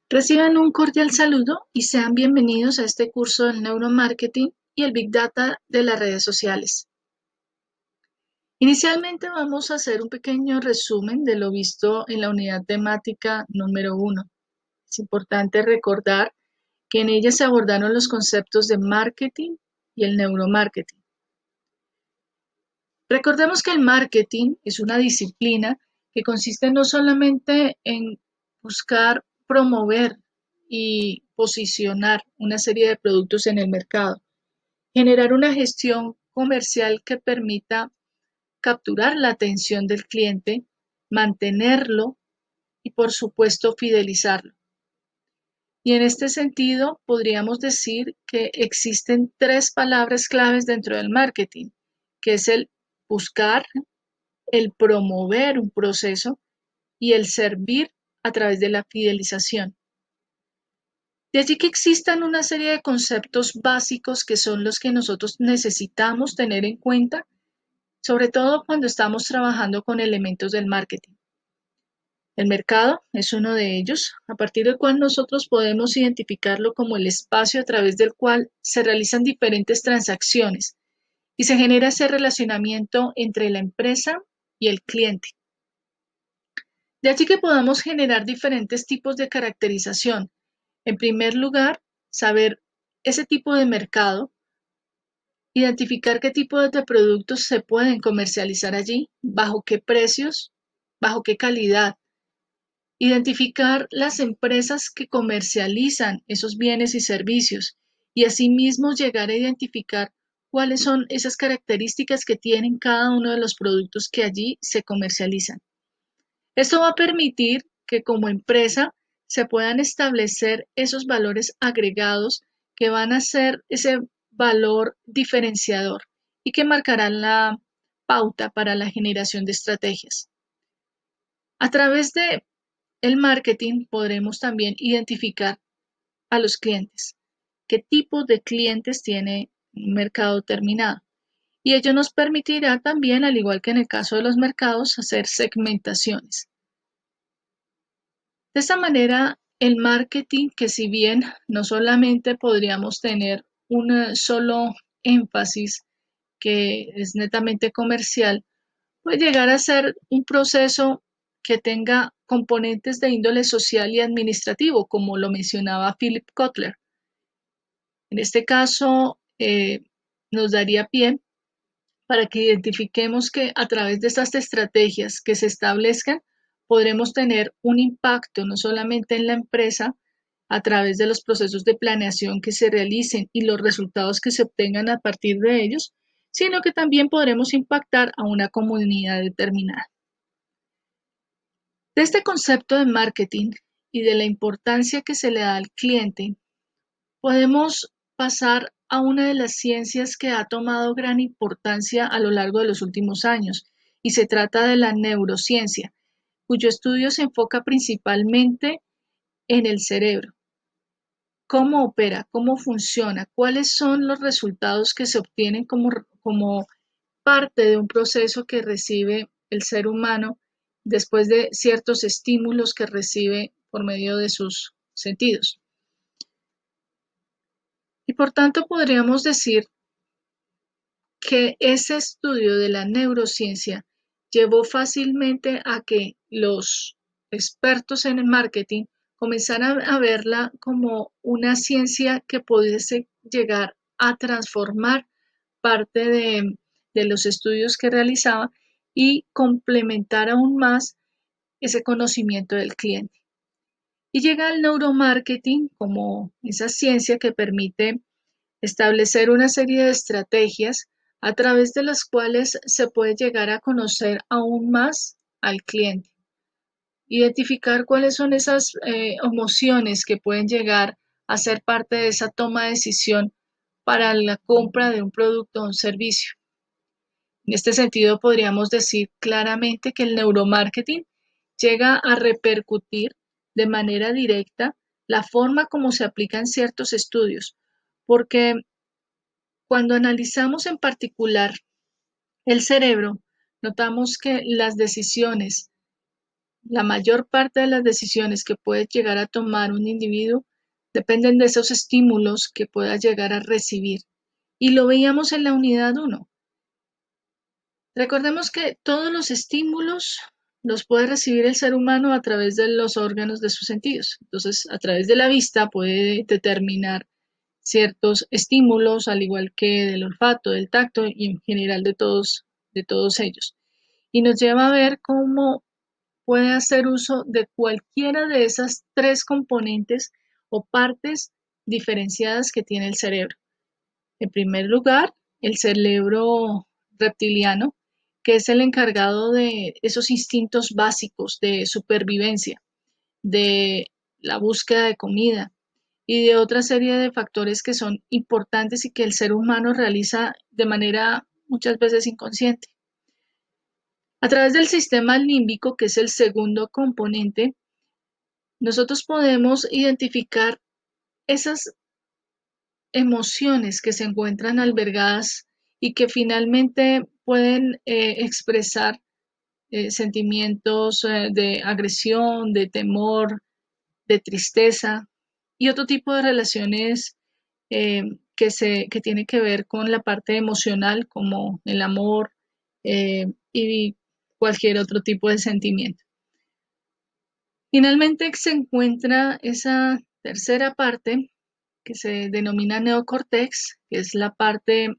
Reciban un cordial saludo y sean bienvenidos a este curso del neuromarketing y el Big Data de las redes sociales. Inicialmente vamos a hacer un pequeño resumen de lo visto en la unidad temática número 1. Es importante recordar que en ella se abordaron los conceptos de marketing y el neuromarketing. Recordemos que el marketing es una disciplina que consiste no solamente en buscar promover y posicionar una serie de productos en el mercado, generar una gestión comercial que permita capturar la atención del cliente, mantenerlo y por supuesto fidelizarlo. Y en este sentido podríamos decir que existen tres palabras claves dentro del marketing, que es el buscar, el promover un proceso y el servir a través de la fidelización. De allí que existan una serie de conceptos básicos que son los que nosotros necesitamos tener en cuenta, sobre todo cuando estamos trabajando con elementos del marketing. El mercado es uno de ellos, a partir del cual nosotros podemos identificarlo como el espacio a través del cual se realizan diferentes transacciones y se genera ese relacionamiento entre la empresa y el cliente. De allí que podamos generar diferentes tipos de caracterización. En primer lugar, saber ese tipo de mercado, identificar qué tipo de productos se pueden comercializar allí, bajo qué precios, bajo qué calidad, identificar las empresas que comercializan esos bienes y servicios y asimismo llegar a identificar cuáles son esas características que tienen cada uno de los productos que allí se comercializan. Esto va a permitir que como empresa se puedan establecer esos valores agregados que van a ser ese valor diferenciador y que marcarán la pauta para la generación de estrategias. A través de el marketing podremos también identificar a los clientes, qué tipo de clientes tiene un mercado terminado. Y ello nos permitirá también, al igual que en el caso de los mercados, hacer segmentaciones. De esta manera, el marketing, que si bien no solamente podríamos tener un solo énfasis que es netamente comercial, puede llegar a ser un proceso que tenga componentes de índole social y administrativo, como lo mencionaba Philip Kotler. En este caso, nos daría pie para que identifiquemos que a través de estas estrategias que se establezcan, podremos tener un impacto no solamente en la empresa a través de los procesos de planeación que se realicen y los resultados que se obtengan a partir de ellos, sino que también podremos impactar a una comunidad determinada. De este concepto de marketing y de la importancia que se le da al cliente, podemos pasar a una de las ciencias que ha tomado gran importancia a lo largo de los últimos años, y se trata de la neurociencia, cuyo estudio se enfoca principalmente en el cerebro. ¿Cómo opera? ¿Cómo funciona? ¿Cuáles son los resultados que se obtienen como parte de un proceso que recibe el ser humano después de ciertos estímulos que recibe por medio de sus sentidos? Y por tanto podríamos decir que ese estudio de la neurociencia llevó fácilmente a que los expertos en el marketing comenzaran a verla como una ciencia que pudiese llegar a transformar parte de los estudios que realizaba y complementar aún más ese conocimiento del cliente. Y llega el neuromarketing como esa ciencia que permite establecer una serie de estrategias a través de las cuales se puede llegar a conocer aún más al cliente, identificar cuáles son esas emociones que pueden llegar a ser parte de esa toma de decisión para la compra de un producto o un servicio. En este sentido, podríamos decir claramente que el neuromarketing llega a repercutir de manera directa la forma como se aplican ciertos estudios, porque cuando analizamos en particular el cerebro, notamos que las decisiones la mayor parte de las decisiones que puede llegar a tomar un individuo dependen de esos estímulos que pueda llegar a recibir. Y lo veíamos en la unidad 1. Recordemos que todos los estímulos los puede recibir el ser humano a través de los órganos de sus sentidos. Entonces, a través de la vista puede determinar ciertos estímulos, al igual que del olfato, del tacto y en general de todos ellos. Y nos lleva a ver cómo puede hacer uso de cualquiera de esas tres componentes o partes diferenciadas que tiene el cerebro. En primer lugar, el cerebro reptiliano, que es el encargado de esos instintos básicos de supervivencia, de la búsqueda de comida y de otra serie de factores que son importantes y que el ser humano realiza de manera muchas veces inconsciente. A través del sistema límbico, que es el segundo componente, nosotros podemos identificar esas emociones que se encuentran albergadas y que finalmente pueden expresar sentimientos de agresión, de temor, de tristeza y otro tipo de relaciones que tiene que ver con la parte emocional, como el amor y cualquier otro tipo de sentimiento. Finalmente se encuentra esa tercera parte que se denomina neocortex, que es la parte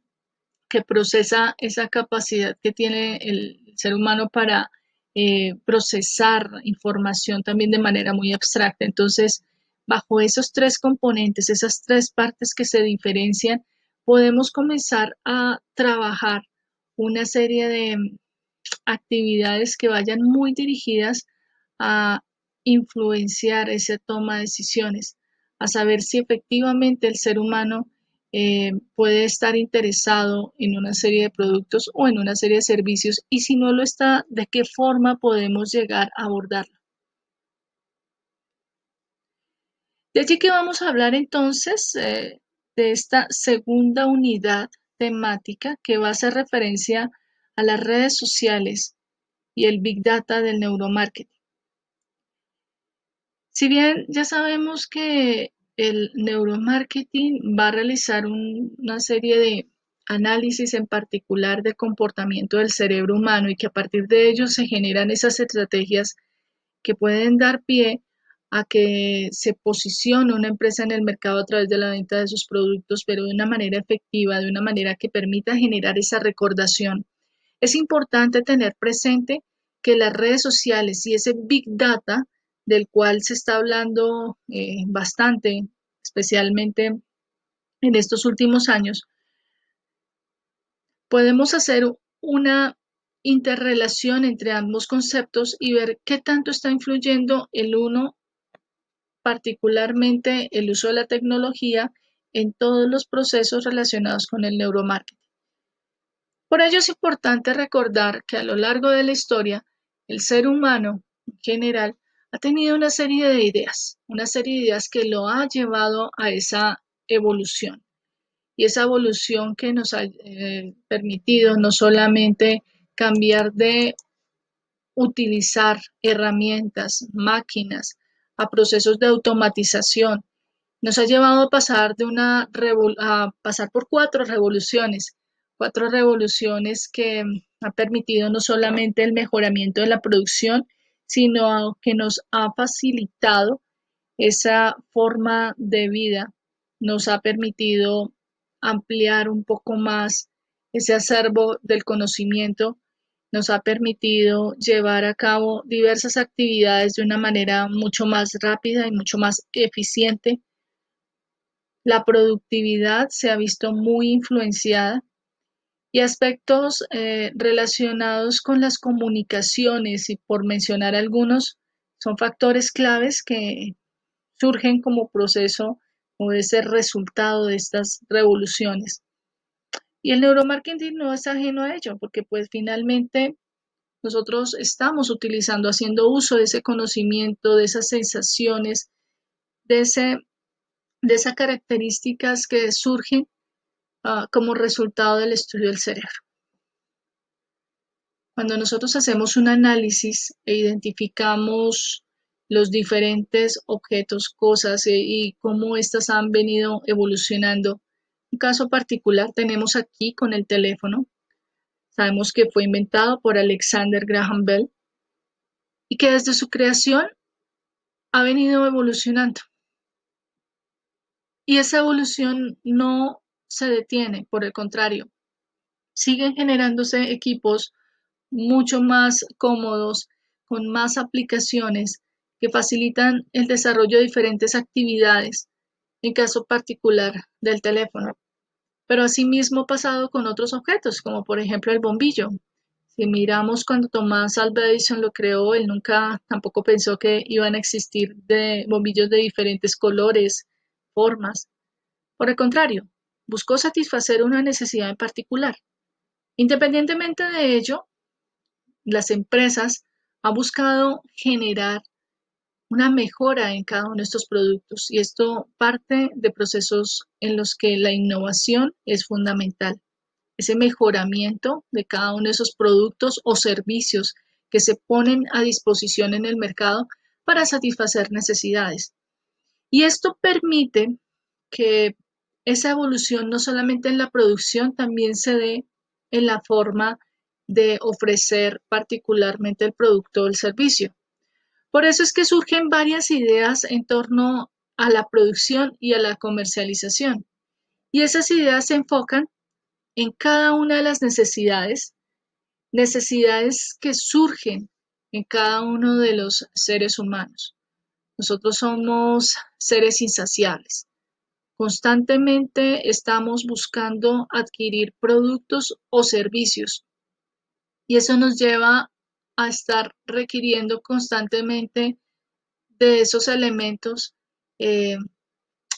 que procesa esa capacidad que tiene el ser humano para procesar información también de manera muy abstracta. Entonces, bajo esos tres componentes, esas tres partes que se diferencian, podemos comenzar a trabajar una serie de actividades que vayan muy dirigidas a influenciar esa toma de decisiones, a saber si efectivamente el ser humano puede estar interesado en una serie de productos o en una serie de servicios y si no lo está, de qué forma podemos llegar a abordarlo. De allí que vamos a hablar entonces de esta segunda unidad temática que va a hacer referencia a las redes sociales y el Big Data del neuromarketing. Si bien ya sabemos que el neuromarketing va a realizar una serie de análisis en particular del comportamiento del cerebro humano y que a partir de ello se generan esas estrategias que pueden dar pie a que se posicione una empresa en el mercado a través de la venta de sus productos, pero de una manera efectiva, de una manera que permita generar esa recordación. Es importante tener presente que las redes sociales y ese Big Data del cual se está hablando bastante, especialmente en estos últimos años, podemos hacer una interrelación entre ambos conceptos y ver qué tanto está influyendo el uno, particularmente el uso de la tecnología, en todos los procesos relacionados con el neuromarketing. Por ello es importante recordar que a lo largo de la historia, el ser humano en general ha tenido una serie de ideas que lo ha llevado a esa evolución. Y esa evolución que nos ha permitido no solamente cambiar de utilizar herramientas, máquinas, a procesos de automatización, nos ha llevado a pasar a pasar por cuatro revoluciones que han permitido no solamente el mejoramiento de la producción, sino que nos ha facilitado esa forma de vida, nos ha permitido ampliar un poco más ese acervo del conocimiento, nos ha permitido llevar a cabo diversas actividades de una manera mucho más rápida y mucho más eficiente. La productividad se ha visto muy influenciada y aspectos relacionados con las comunicaciones, y por mencionar algunos, son factores claves que surgen como proceso o ese resultado de estas revoluciones. Y el neuromarketing no es ajeno a ello, porque pues finalmente nosotros estamos utilizando, haciendo uso de ese conocimiento, de esas sensaciones, de, ese, de esas características que surgen como resultado del estudio del cerebro. Cuando nosotros hacemos un análisis e identificamos los diferentes objetos, cosas y cómo éstas han venido evolucionando, un caso particular tenemos aquí con el teléfono. Sabemos que fue inventado por Alexander Graham Bell y que desde su creación ha venido evolucionando. Y esa evolución no se detiene, por el contrario, siguen generándose equipos mucho más cómodos, con más aplicaciones que facilitan el desarrollo de diferentes actividades, en caso particular del teléfono. Pero asimismo ha pasado con otros objetos, como por ejemplo el bombillo. Si miramos cuando Thomas Alva Edison lo creó, él nunca tampoco pensó que iban a existir de bombillos de diferentes colores, formas. Por el contrario, buscó satisfacer una necesidad en particular. Independientemente de ello, las empresas han buscado generar una mejora en cada uno de estos productos y esto parte de procesos en los que la innovación es fundamental. Ese mejoramiento de cada uno de esos productos o servicios que se ponen a disposición en el mercado para satisfacer necesidades. Y esto permite que esa evolución no solamente en la producción, también se dé en la forma de ofrecer particularmente el producto o el servicio. Por eso es que surgen varias ideas en torno a la producción y a la comercialización. Y esas ideas se enfocan en cada una de las necesidades que surgen en cada uno de los seres humanos. Nosotros somos seres insaciables. Constantemente estamos buscando adquirir productos o servicios y eso nos lleva a estar requiriendo constantemente de esos elementos eh,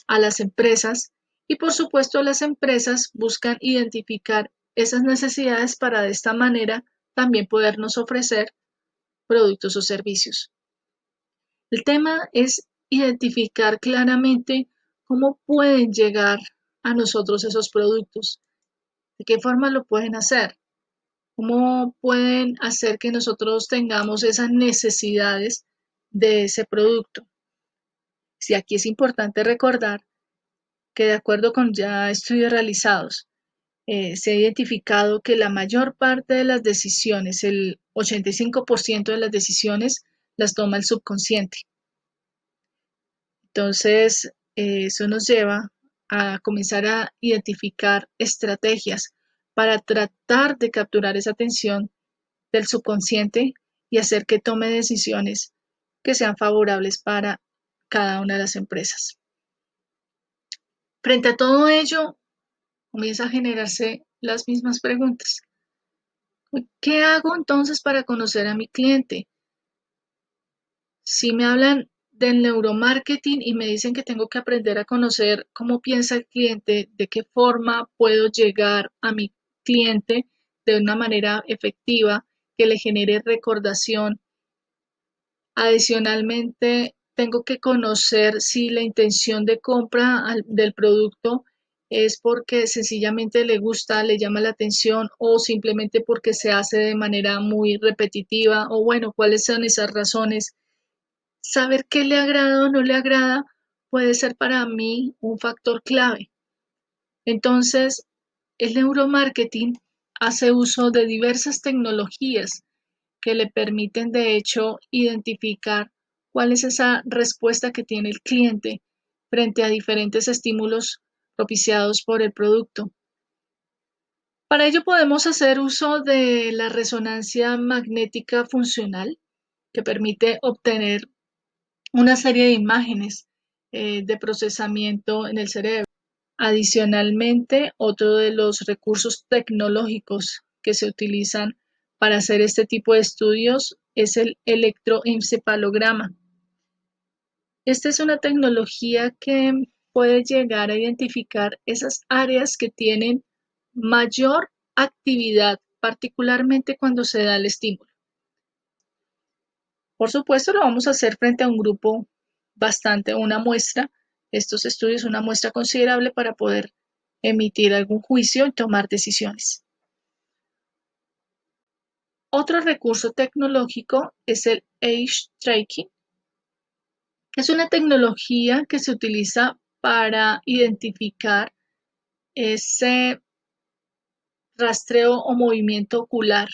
a las empresas y por supuesto las empresas buscan identificar esas necesidades para de esta manera también podernos ofrecer productos o servicios. El tema es identificar claramente cómo pueden llegar a nosotros esos productos, de qué forma lo pueden hacer, cómo pueden hacer que nosotros tengamos esas necesidades de ese producto. Si aquí es importante recordar que de acuerdo con ya estudios realizados, se ha identificado que la mayor parte de las decisiones, el 85% de las decisiones, las toma el subconsciente. Entonces, eso nos lleva a comenzar a identificar estrategias para tratar de capturar esa atención del subconsciente y hacer que tome decisiones que sean favorables para cada una de las empresas. Frente a todo ello, comienza a generarse las mismas preguntas. ¿Qué hago entonces para conocer a mi cliente? Si me hablan del neuromarketing y me dicen que tengo que aprender a conocer cómo piensa el cliente, de qué forma puedo llegar a mi cliente de una manera efectiva que le genere recordación. Adicionalmente, tengo que conocer si la intención de compra del producto es porque sencillamente le gusta, le llama la atención o simplemente porque se hace de manera muy repetitiva o bueno, cuáles son esas razones. Saber qué le agrada o no le agrada puede ser para mí un factor clave. Entonces, el neuromarketing hace uso de diversas tecnologías que le permiten, de hecho, identificar cuál es esa respuesta que tiene el cliente frente a diferentes estímulos propiciados por el producto. Para ello podemos hacer uso de la resonancia magnética funcional, que permite obtener una serie de imágenes de procesamiento en el cerebro. Adicionalmente, otro de los recursos tecnológicos que se utilizan para hacer este tipo de estudios es el electroencefalograma. Esta es una tecnología que puede llegar a identificar esas áreas que tienen mayor actividad, particularmente cuando se da el estímulo. Por supuesto, lo vamos a hacer frente a un grupo una muestra, estos estudios, una muestra considerable para poder emitir algún juicio y tomar decisiones. Otro recurso tecnológico es el Age Tracking, que es una tecnología que se utiliza para identificar ese rastreo o movimiento ocular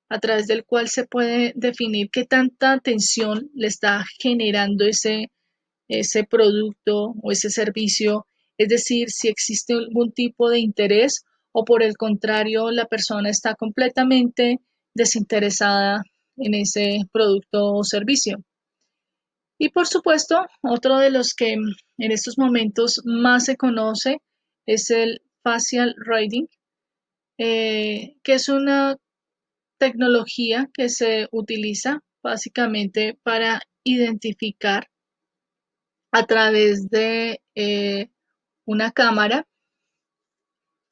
a través del cual se puede definir qué tanta atención le está generando ese producto o ese servicio, es decir, si existe algún tipo de interés o por el contrario la persona está completamente desinteresada en ese producto o servicio. Y por supuesto, otro de los que en estos momentos más se conoce es el facial reading, que es una tecnología que se utiliza básicamente para identificar a través de una cámara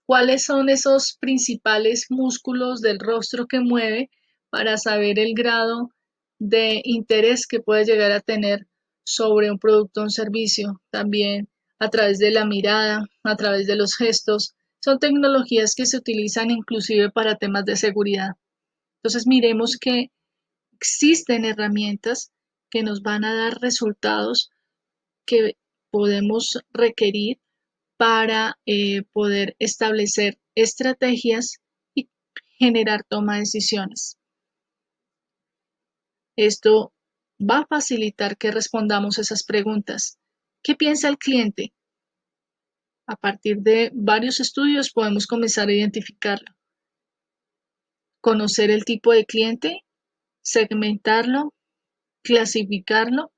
cuáles son esos principales músculos del rostro que mueve para saber el grado de interés que puede llegar a tener sobre un producto o un servicio. También a través de la mirada, a través de los gestos. Son tecnologías que se utilizan inclusive para temas de seguridad. Entonces miremos que existen herramientas que nos van a dar resultados que podemos requerir para poder establecer estrategias y generar toma de decisiones. Esto va a facilitar que respondamos esas preguntas. ¿Qué piensa el cliente? A partir de varios estudios podemos comenzar a identificarlo. Conocer el tipo de cliente, segmentarlo, clasificarlo,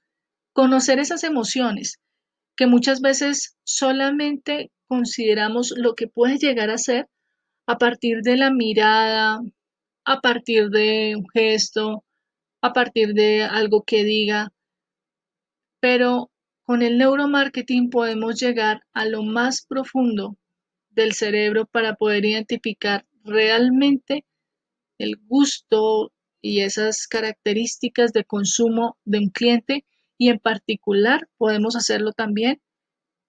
conocer esas emociones que muchas veces solamente consideramos lo que puede llegar a ser a partir de la mirada, a partir de un gesto, a partir de algo que diga, pero con el neuromarketing podemos llegar a lo más profundo del cerebro para poder identificar realmente el gusto y esas características de consumo de un cliente y en particular podemos hacerlo también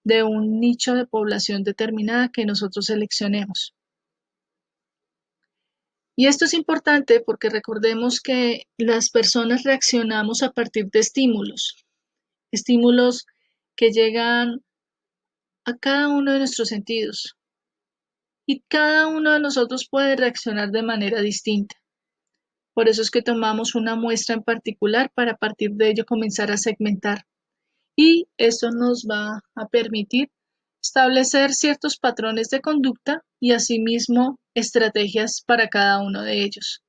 de un nicho de población determinada que nosotros seleccionemos. Y esto es importante porque recordemos que las personas reaccionamos a partir de estímulos, estímulos que llegan a cada uno de nuestros sentidos y cada uno de nosotros puede reaccionar de manera distinta. Por eso es que tomamos una muestra en particular para a partir de ello comenzar a segmentar. Y esto nos va a permitir establecer ciertos patrones de conducta y asimismo estrategias para cada uno de ellos.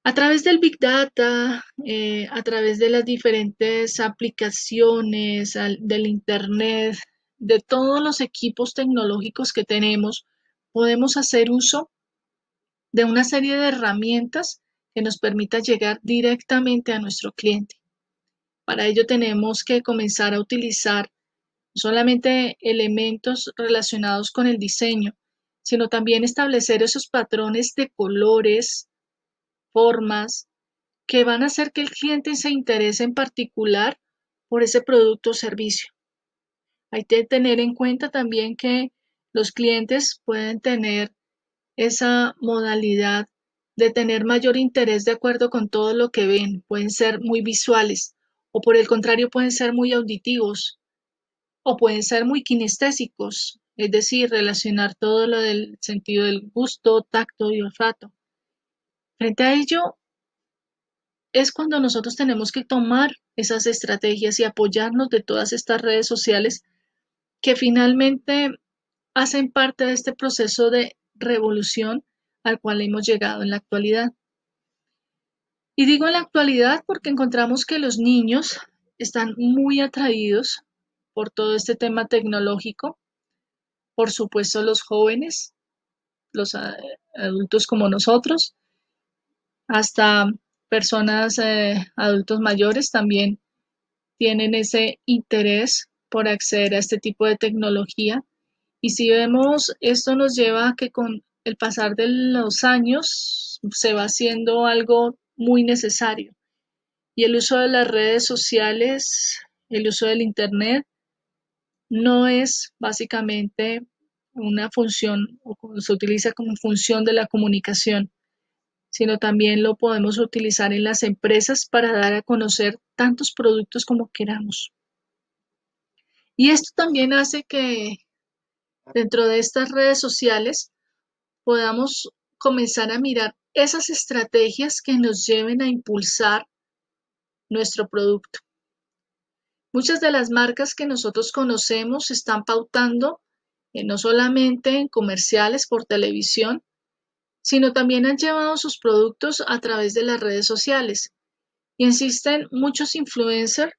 A través del Big Data, a través de las diferentes aplicaciones, del Internet, de todos los equipos tecnológicos que tenemos, podemos hacer uso de una serie de herramientas que nos permita llegar directamente a nuestro cliente. Para ello tenemos que comenzar a utilizar no solamente elementos relacionados con el diseño, sino también establecer esos patrones de colores, formas, que van a hacer que el cliente se interese en particular por ese producto o servicio. Hay que tener en cuenta también que los clientes pueden tener esa modalidad de tener mayor interés de acuerdo con todo lo que ven. Pueden ser muy visuales o por el contrario pueden ser muy auditivos o pueden ser muy kinestésicos, es decir, relacionar todo lo del sentido del gusto, tacto y olfato. Frente a ello, es cuando nosotros tenemos que tomar esas estrategias y apoyarnos de todas estas redes sociales que finalmente hacen parte de este proceso de revolución al cual hemos llegado en la actualidad. Y digo en la actualidad porque encontramos que los niños están muy atraídos por todo este tema tecnológico, por supuesto los jóvenes, los adultos como nosotros, hasta personas adultos mayores también tienen ese interés por acceder a este tipo de tecnología. Y si vemos, esto nos lleva a que con el pasar de los años se va haciendo algo muy necesario. Y el uso de las redes sociales, el uso del Internet, no es básicamente una función o se utiliza como función de la comunicación, sino también lo podemos utilizar en las empresas para dar a conocer tantos productos como queramos. Y esto también hace que dentro de estas redes sociales podamos comenzar a mirar esas estrategias que nos lleven a impulsar nuestro producto. Muchas de las marcas que nosotros conocemos están pautando no solamente en comerciales por televisión, sino también han llevado sus productos a través de las redes sociales. Y existen muchos influencers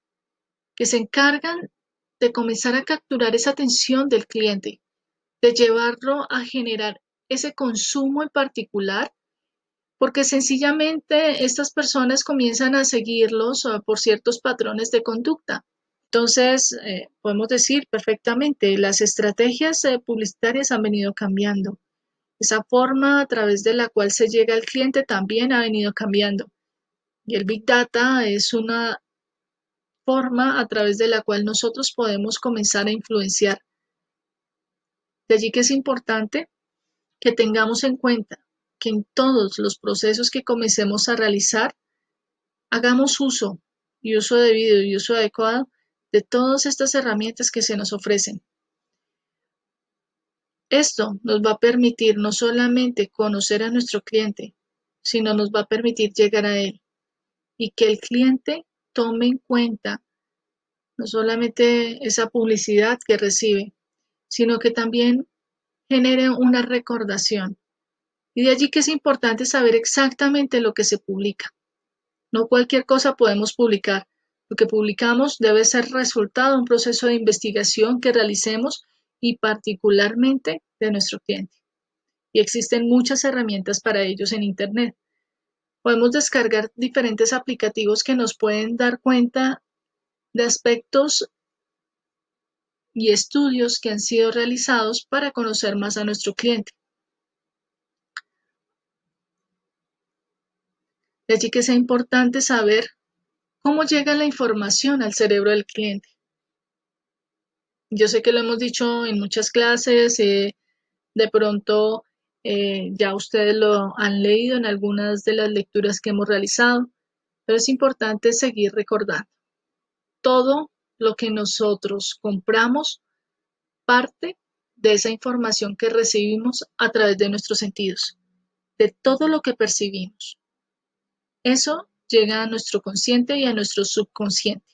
que se encargan de comenzar a capturar esa atención del cliente, de llevarlo a generar ese consumo en particular, porque sencillamente estas personas comienzan a seguirlos por ciertos patrones de conducta. Entonces, podemos decir perfectamente, las estrategias publicitarias han venido cambiando. Esa forma a través de la cual se llega al cliente también ha venido cambiando. Y el Big Data es una forma a través de la cual nosotros podemos comenzar a influenciar. De allí que es importante que tengamos en cuenta que en todos los procesos que comencemos a realizar, hagamos uso y uso debido y uso adecuado de todas estas herramientas que se nos ofrecen. Esto nos va a permitir no solamente conocer a nuestro cliente, sino nos va a permitir llegar a él y que el cliente tome en cuenta no solamente esa publicidad que recibe, sino que también genere una recordación. Y de allí que es importante saber exactamente lo que se publica. No cualquier cosa podemos publicar. Lo que publicamos debe ser resultado de un proceso de investigación que realicemos y particularmente de nuestro cliente. Y existen muchas herramientas para ellos en Internet. Podemos descargar diferentes aplicativos que nos pueden dar cuenta de aspectos y estudios que han sido realizados para conocer más a nuestro cliente. De allí que sea importante saber cómo llega la información al cerebro del cliente. Yo sé que lo hemos dicho en muchas clases, de pronto ya ustedes lo han leído en algunas de las lecturas que hemos realizado, pero es importante seguir recordando. Todo lo que nosotros compramos parte de esa información que recibimos a través de nuestros sentidos, de todo lo que percibimos. Eso llega a nuestro consciente y a nuestro subconsciente.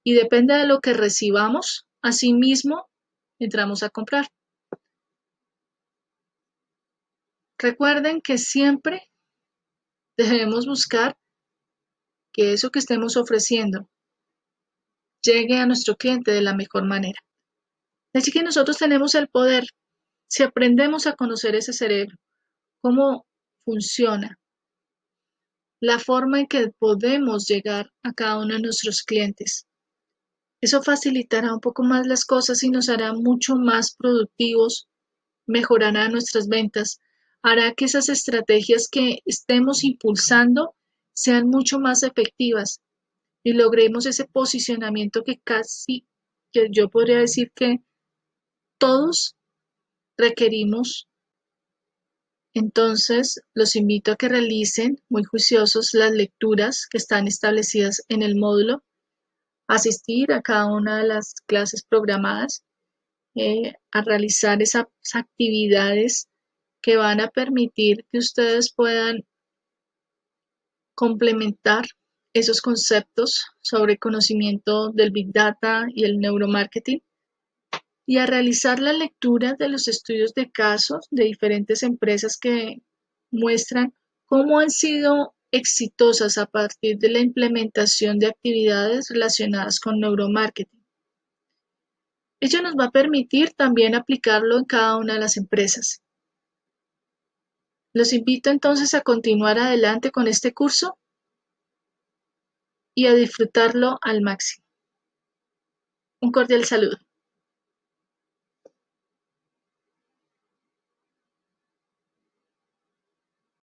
Y depende de lo que recibamos, asimismo entramos a comprar. Recuerden que siempre debemos buscar que eso que estemos ofreciendo llegue a nuestro cliente de la mejor manera. Así que nosotros tenemos el poder, si aprendemos a conocer ese cerebro, cómo funciona, la forma en que podemos llegar a cada uno de nuestros clientes. Eso facilitará un poco más las cosas y nos hará mucho más productivos, mejorará nuestras ventas, hará que esas estrategias que estemos impulsando sean mucho más efectivas y logremos ese posicionamiento que yo podría decir que todos requerimos. Entonces, los invito a que realicen muy juiciosos las lecturas que están establecidas en el módulo, asistir a cada una de las clases programadas, a realizar esas actividades que van a permitir que ustedes puedan complementar esos conceptos sobre conocimiento del Big Data y el neuromarketing y a realizar la lectura de los estudios de casos de diferentes empresas que muestran cómo han sido exitosas a partir de la implementación de actividades relacionadas con neuromarketing. Ello nos va a permitir también aplicarlo en cada una de las empresas. Los invito entonces a continuar adelante con este curso y a disfrutarlo al máximo. Un cordial saludo.